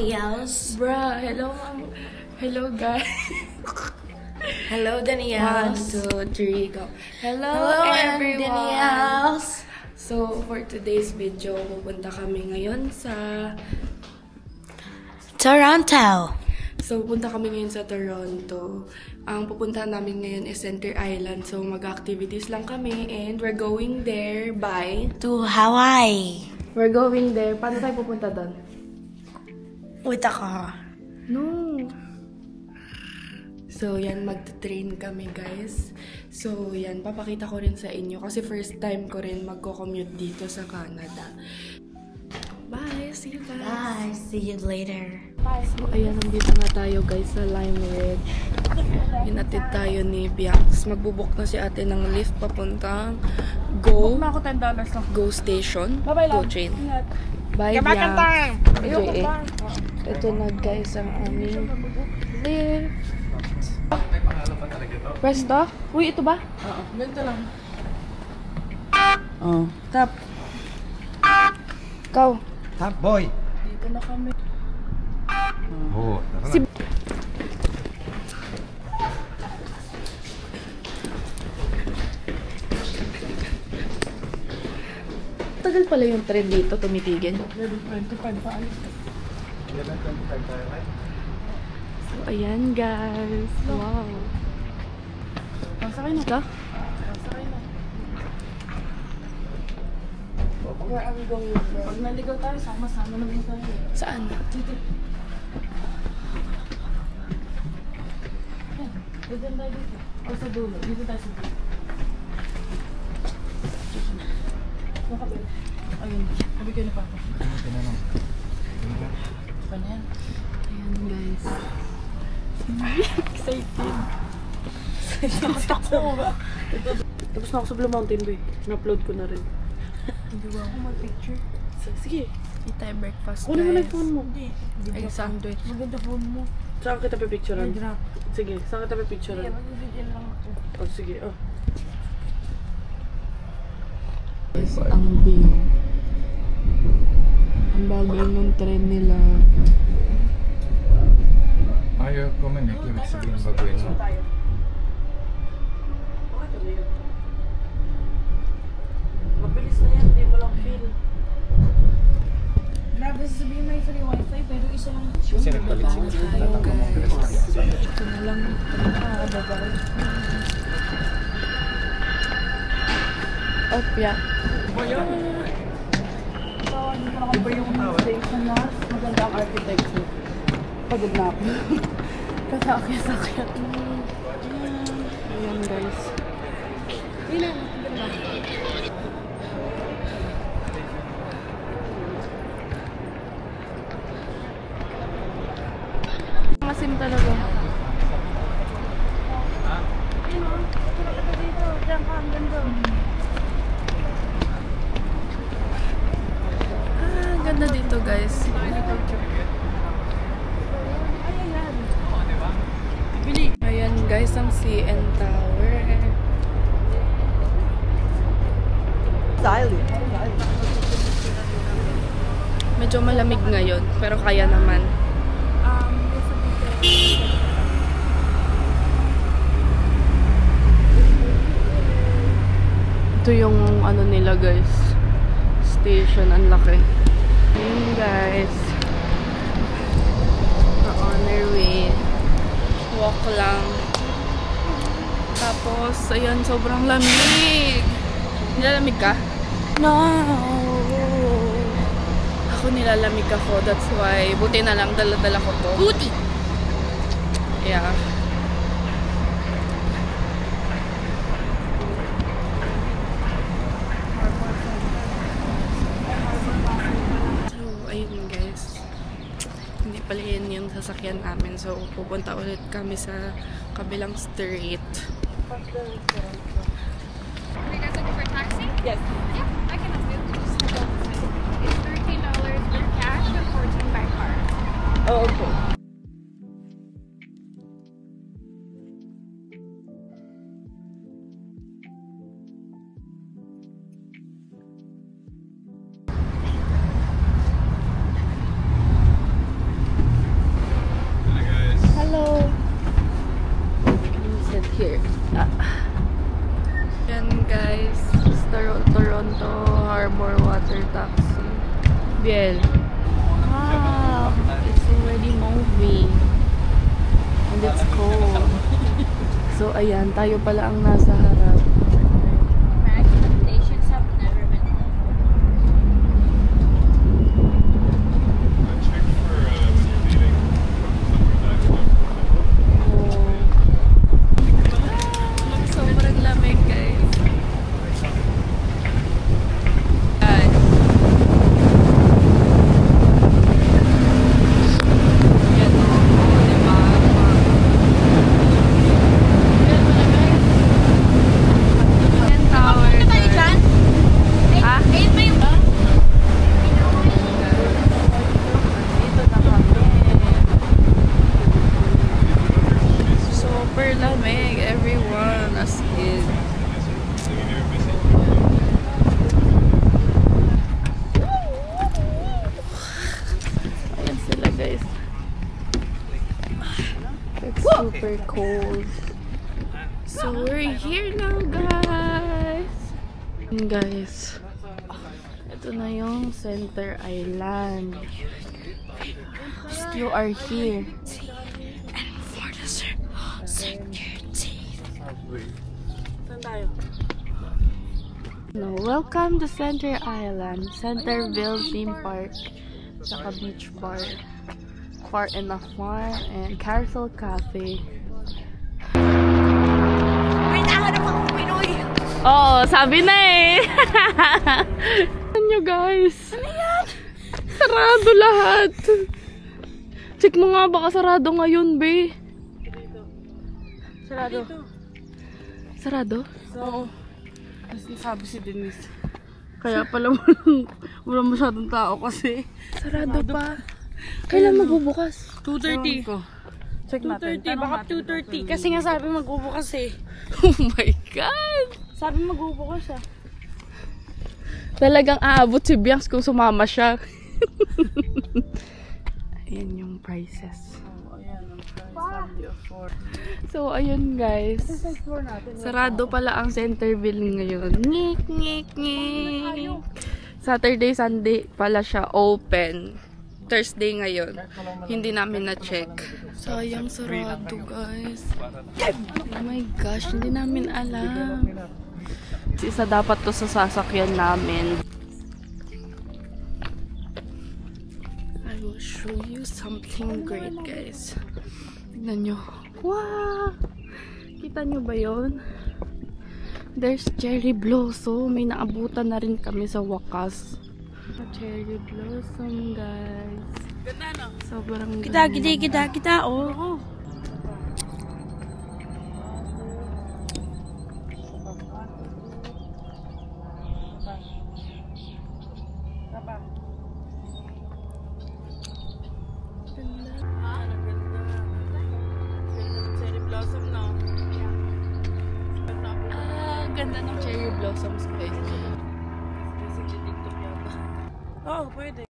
Daniels. Bruh, hello, hello, guys. Hello, Daniels. 1, 2, 3, go. Hello, everyone. Daniels. So, for today's video, pupunta kami ngayon sa... Toronto. So, pupunta kami ngayon sa Toronto. Ang pupuntahan namin ngayon is Center Island. So, mag-activities lang kami and we're going there by... To Hawaii. We're going there. Paano tayo pupunta doon? With a car. No. So, yan, mag-train kami, guys. So, yan, papakita ko rin sa inyo. Kasi first time ko rin magko-commute dito sa Canada. Bye! See you guys! Bye. See you later. So, ayan, nandito na tayo, guys, sa Lime Ridge. Hinatid tayo ni Bianx. Magbubuk na si ate ng lift papuntang Go. Book na ako $10 lang. Go Station. Bye-bye, Go love. train. Ingat. Bye, Kabakan Bianx. time! Ayoko JA. pa. Ito na, guys, ang aming lift. Presto? Uy, ito ba? Oo, ganito lang. Oh. Tap. Ikaw. Top boy. Dito na kami. Oo, tara na. Si- Tagal pala yung trend dito, tumitigil. Level 25 pa alis. 11:25 tayo, right? So, ayan, guys. Wow. Pasakay na. Ito? Pasakay na. Where are we going? Pag naligaw tayo, sama-sama naman tayo. Saan? Dito. Yan. Dito tayo dito. O sa dulo. Dito tayo sa dulo. Nakabit. Ayun. Sabi kayo na papa. Tinanong. Paano yan? Ayan, guys. Excited. Takbo ba? Tapos na ako sa Blue Mountain, boy. Na-upload ko na rin. Hindi ba ako mag-picture? Sige. Eat tayo breakfast, guys. Kunin mo na yung phone mo. Hindi. Ay, sandwich. Maganda phone mo. Saan kita pipicturean? Drop. Sige, saan kita Hindi, pipicturean? mag-video lang ako. Oh, sige, oh. Ang view. Ang bagal ng tren nila. Ayaw ko man eh. Ibig sabihin baguhin mo. Mabilis na yan, hindi mo lang feel. Grabe, sasabihin may free wifi, pero isa lang. Kasi nagpalit sila. Tatakbo mo bilis tayo. Ito na lang. Nakakababay. Opya. So, hindi ko nakabar yung station na maganda ang architecture. Pagod na ako. Kasakit-sakit. Ayan, guys. Ilan? Ganda. Mga sim talaga. Ayun o. Tulog ka dito. Diyan ka, ang ganda. Ah, ganda dito, guys. Ayan, guys, ang CN Tower. Medyo malamig ngayon, pero kaya naman. Ito yung ano nila, guys. Station, ang laki. Ayan, guys. We're on our way. Walk lang. Tapos, ayan, sobrang lamig. Nilalamig ka? No. Ako nilalamig ako. That's why, buti na lang, dala-dala ko to. Booty. Yeah. So, ayun, guys. Hindi pala yun yung sasakyan namin. So, pupunta ulit kami sa kabilang street. Are you guys looking for a taxi? Yes. Yeah, I can help you. It's $13 for cash and 14 by card. Oh, okay. more water taxi. Biel. Wow, it's already moving. And it's cold. So, ayan, tayo pala ang nasa harap. My expectations have never been low. Check for when you're leaving. Sobrang lamig, guys. Super lamig, everyone, as in. Ayan sila, guys. It's super cold. So we're here now, guys. And guys, ito na yung Center Island. You are here. And for the security. No, welcome to Center Island, Centerville Theme Park, saka Beach Bar, Far Enough Far, and Carousel Cafe. May nahanap akong Pinoy. Oo, sabi na eh! Ano nyo, guys? Ano yan? Sarado lahat! Check mo nga, baka sarado ngayon, be. Sarado. Sarado? Oo. Kasi sabi si Denise. Kaya pala wala masyadong tao kasi. Sarado pa. Kailan magbubukas? 2:30. Check natin. 2:30, baka 2:30. Kasi nga sabi magbubukas eh. Oh my God! Sabi magbubukas siya. Talagang aabot si Bianx kung sumama siya. Ayan yung prices. So, ayun guys. Sarado pala ang Centerville ngayon. Ngik, ngik, ngik. Saturday, Sunday pala siya open. Thursday ngayon. Hindi namin na-check. Sayang sarado, guys. Oh my gosh, hindi namin alam. Isa dapat to sa sasakyan namin. I will show you something great, guys. Tignan nyo. Wow! Kita nyo ba yun? There's cherry blossom. May naabutan na rin kami sa wakas. Cherry blossom, guys. Ganda, no? Sobrang Kita, oh. Ganda ng cherry blossoms, guys. Oo, pwede.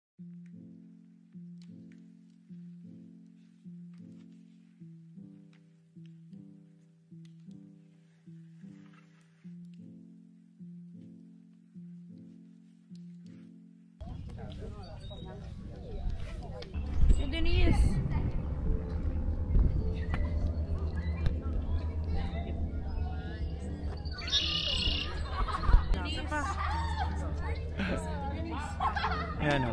Denise. Ayan o.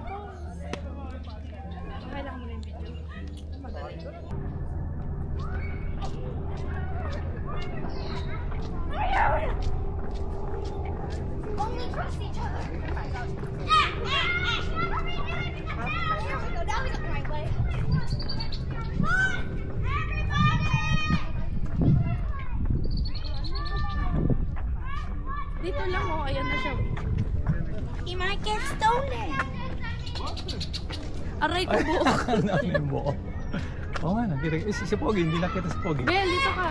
Only trust each other. Now we got the right way. Dito lang, oh. Ayan na siya. He might get stolen. Aray ko buhok. Ano yung buko? Oo nga, nakita. Si Pogi, hindi nakita si Pogi. Ben, dito ka.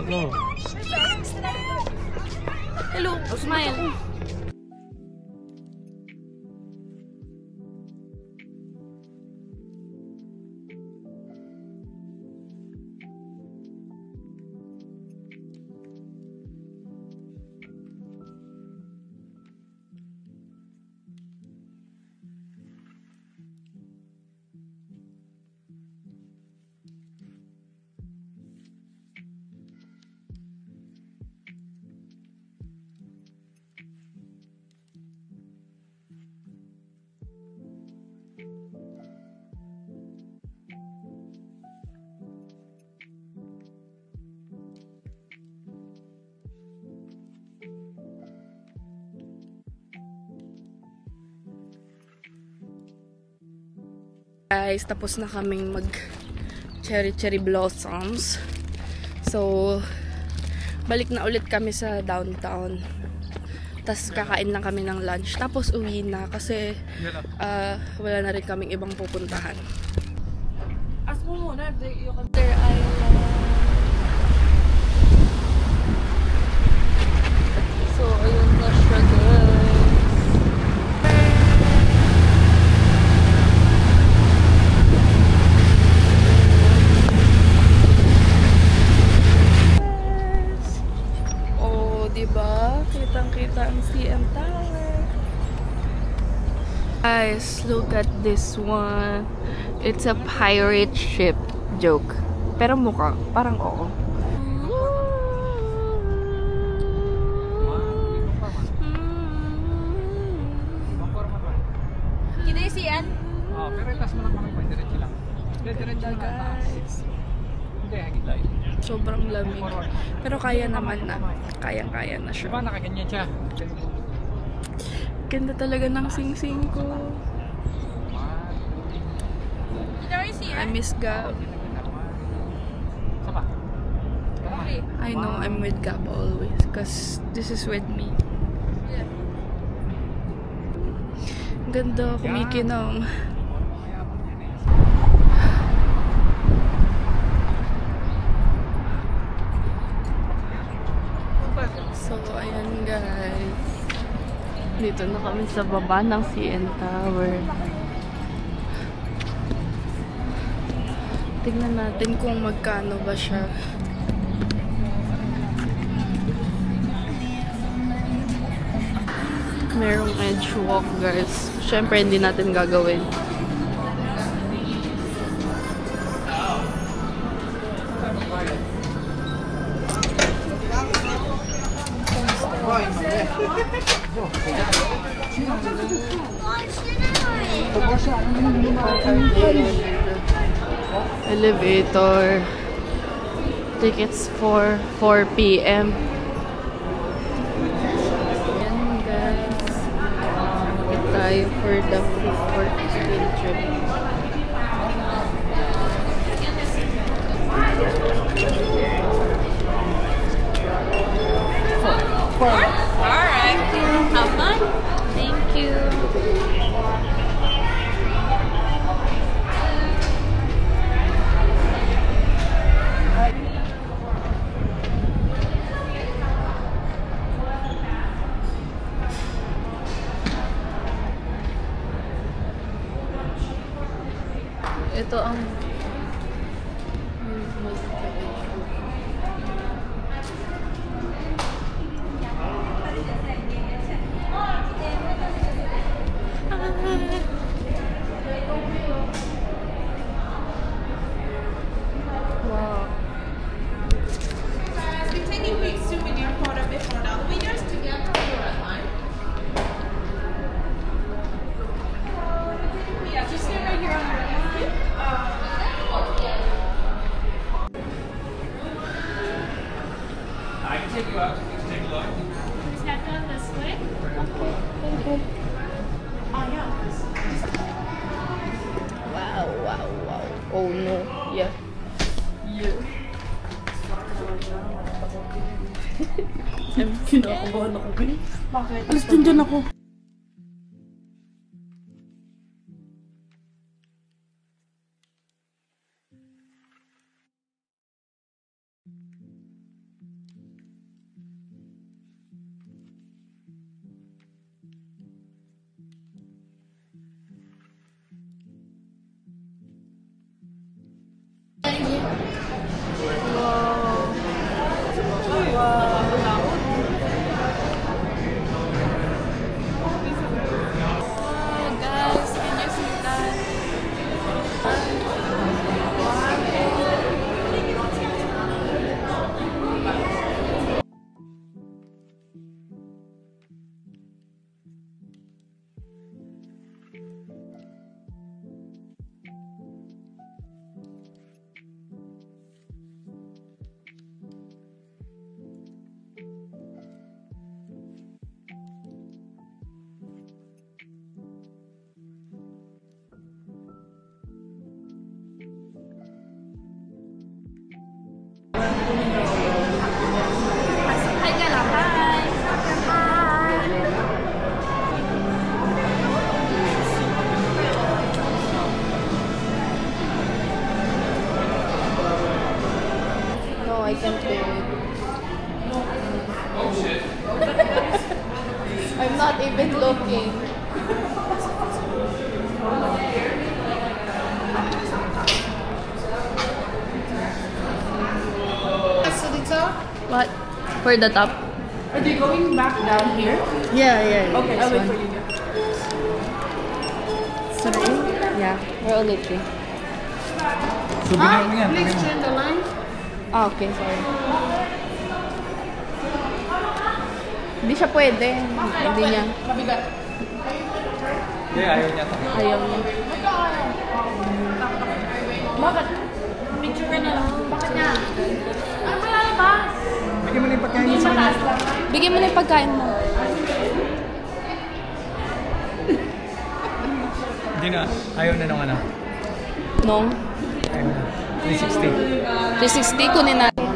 Hello. Hello, smile. guys, tapos na kaming mag cherry blossoms. So, balik na ulit kami sa downtown. Tapos kakain lang kami ng lunch. Tapos uwi na kasi wala na rin kaming ibang pupuntahan. Ask mo muna if you can... There Island. So, ayun na siya guys. Diba? Kitang-kita ang CM Tower. Guys, look at this one. It's a pirate ship. Joke. Pero mukha, parang oo. Kita yung siyan? Oo, pero itas mo lang naman. Diretso lang. Diretso lang taas. Hindi, hagilay. Sobrang lamig. Pero kaya naman na. Kayang-kaya na siya. Diba nakaganyan siya? Ganda talaga ng sing-sing ko. Kita yung siyan? I miss Gab. Saba? I know I'm with Gab always. Because this is with me. Ganda, kumikinang. So, ayan guys. Dito na kami sa baba ng CN Tower. Tingnan natin kung magkano ba siya. Merong edge walk guys. Siyempre hindi natin gagawin. Elevator. Tickets for 4 p.m. Yan guys. Ito tayo for the 14th trip. Alright. Have fun. Thank you. Ito ang wow. We're taking quick souvenir photo before the winners together on the red line. Yeah, just stand right here on the red line. I can take you out. You can take a look. Step down this way. Wow, wow, wow. Oh no. Yeah. Kinakabahan ako, guys. Bakit? Alas dyan ako. can't do it. I'm not even looking. What? For the top? Are they going back down here? Yeah. Okay, I'll wait for you. Sorry? Yeah, we're only three. So, binigyan mo yan. Please turn the line. Ah, okay, sorry. Hindi siya pwede. Hindi niya. Mabigat. Hindi, ayaw niya ito. Ayaw niya. Bakit? Picture ka na lang. Bakit niya? Ano ba lalabas? Bigyan mo na yung pagkain mo sa kanya. Bigyan mo na yung pagkain mo. Hindi na. Ayaw na nung ano. No? Ayaw na. 360. 360, kunin natin.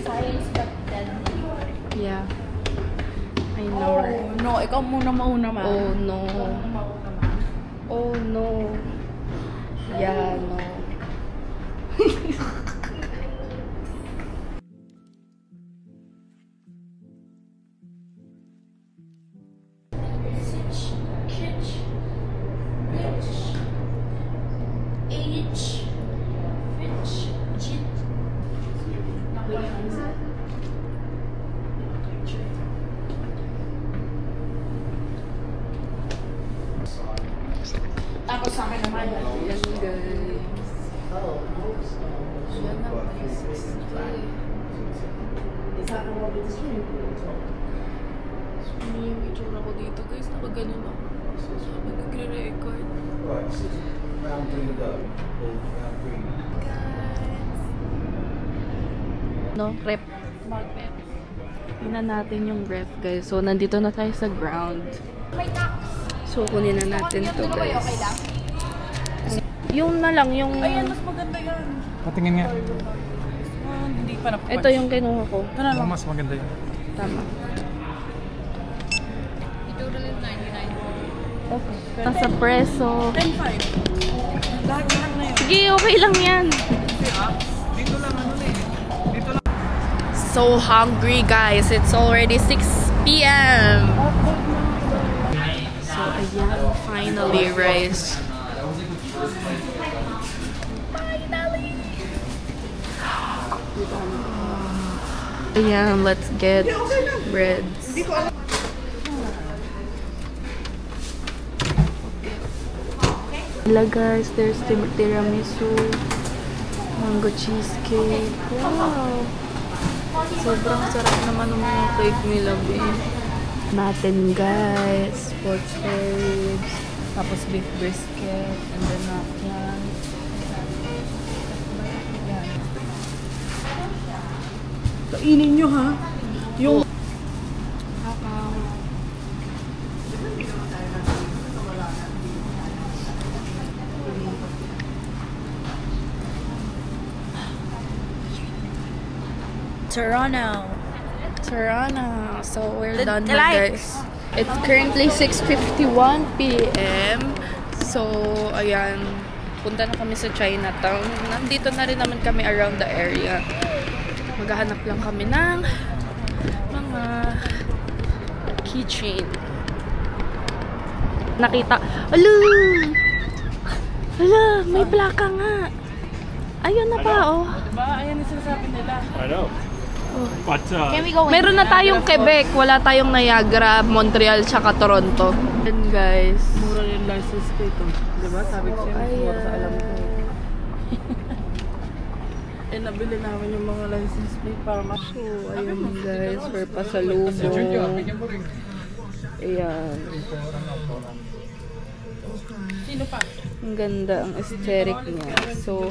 Science but deadly. Yeah. I know. No, ikaw muna mauna ma. Oh no. Oh no. Yeah, no. Tapos sa akin naman. Yan guys. Yan na, may 60. Ano yung itsura ko dito guys? Nakaganon ako. Sabi nagre-record. No, rep. Magnet. Tingnan natin yung ref guys. So, nandito na tayo sa ground. So, kunin na natin to guys. Yung na lang, yung... Ayan, mas maganda yan. Patingin nga. Hindi pa na. Ito yung kinuha ko. Ito na lang. Mas maganda yun. Tama. Ito rin 99. Okay. Nasa preso. 10.5. Lahat na yun. Sige, okay lang yan. Dito lang, ano na eh. Dito lang. So hungry guys. It's already 6 p.m. So ayan, finally rice. Ayan, let's get breads. Hello guys, there's tiramisu, mango cheesecake. Wow! Sobrang sarap naman ng mga cake nila, babe. Natin guys, pork ribs, tapos beef brisket, and then yan. Kainin nyo ha. Yung... Toronto. So we're done na guys. It's currently 6:51 p.m. So ayan, punta na kami sa Chinatown. Nandito na rin naman kami around the area. Maghahanap lang kami ng mga keychain. Nakita. Ala, may plaka nga. Ayun na pa, oh. Diba? Ayan yung sinasabi nila. I know. But Meron na tayong Quebec, wala tayong Niagara, Montreal, tsaka Toronto. And guys. Mura yung license plate oh. Diba? Sabi ko siya, mura sa alam ko. Eh, nabili namin yung mga license plate para mas... So, ayun guys, for pasalubong. Ayan. Sino pa? Ang ganda ang aesthetic niya. So,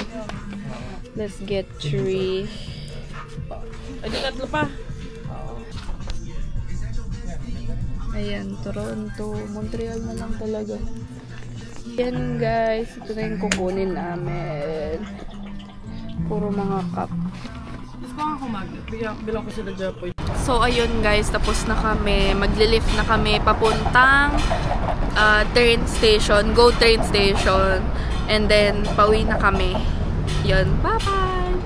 let's get 3. Ay, di tatlo pa. Ayan, Toronto, Montreal na lang talaga. Ayan guys, ito na yung kukunin namin. Puro mga cup. Gusto ko ako magnet. Bilang ko sila Japoy. So, ayun guys, tapos na kami. Magli-lift na kami papuntang train station. Go train station. And then, pauwi na kami. Yun. Bye-bye!